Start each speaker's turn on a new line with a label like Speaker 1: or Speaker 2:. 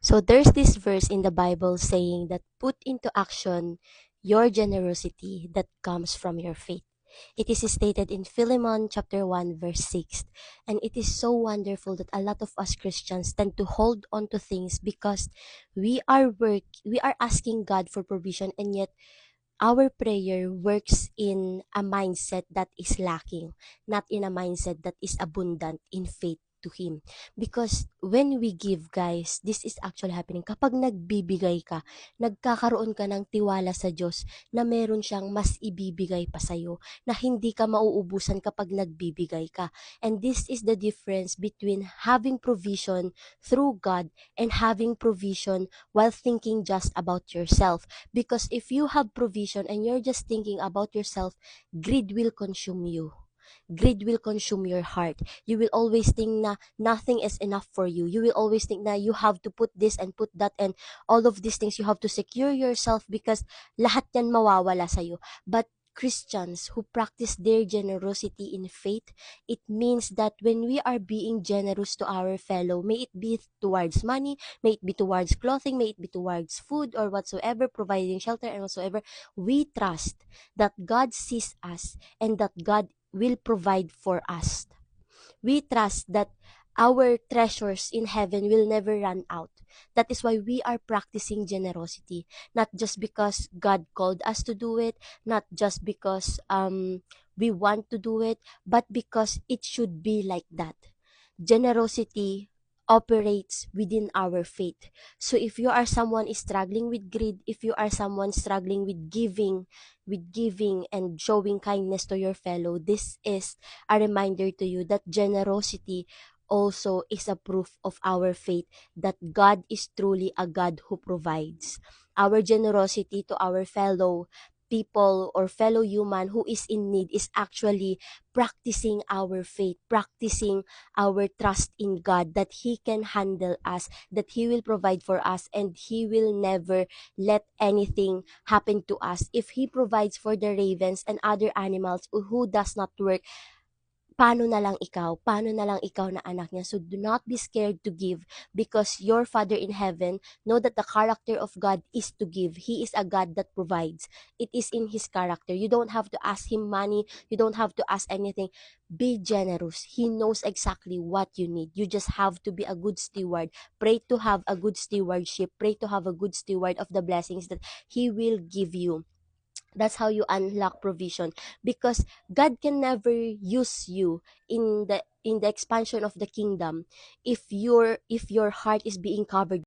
Speaker 1: So there's this verse in the Bible saying that put into action your generosity that comes from your faith. It is stated in Philemon chapter 1 verse 6. And it is so wonderful that a lot of us Christians tend to hold on to things because we are asking God for provision, and yet our prayer works in a mindset that is lacking, not in a mindset that is abundant in faith to Him. Because when we give, guys, this is actually happening. Kapag nagbibigay ka, nagkakaroon ka ng tiwala sa Diyos na meron siyang mas ibibigay pa sa'yo, na hindi ka mauubusan kapag nagbibigay ka. And this is the difference between having provision through God and having provision while thinking just about yourself. Because if you have provision and you're just thinking about yourself, greed will consume you. Greed will consume your heart. You will always think na nothing is enough for you. You will always think na you have to put this and put that and all of these things. You have to secure yourself because lahat yan mawawala sa'yo. But Christians who practice their generosity in faith, it means that when we are being generous to our fellow, may it be towards money, may it be towards clothing, may it be towards food or whatsoever, providing shelter and whatsoever, we trust that God sees us and that God will provide for us. We trust that our treasures in heaven will never run out. That is why we are practicing generosity, not just because God called us to do it, not just because we want to do it, but because it should be like that. Generosity operates within our faith. So if you are someone is struggling with greed, if you are someone struggling with giving and showing kindness to your fellow, this is a reminder to you that generosity also is a proof of our faith that God is truly a God who provides. Our generosity to our fellow people or fellow human who is in need is actually practicing our faith, practicing our trust in God that He can handle us, that He will provide for us, and He will never let anything happen to us. If He provides for the ravens and other animals who does not work, paano na lang ikaw? Paano na lang ikaw na anak niya? So do not be scared to give because your Father in heaven know that the character of God is to give. He is a God that provides. It is in His character. You don't have to ask Him money. You don't have to ask anything. Be generous. He knows exactly what you need. You just have to be a good steward. Pray to have a good stewardship. Pray to have a good steward of the blessings that He will give you. That's how you unlock provision, because God can never use you in the expansion of the kingdom if your heart is being covered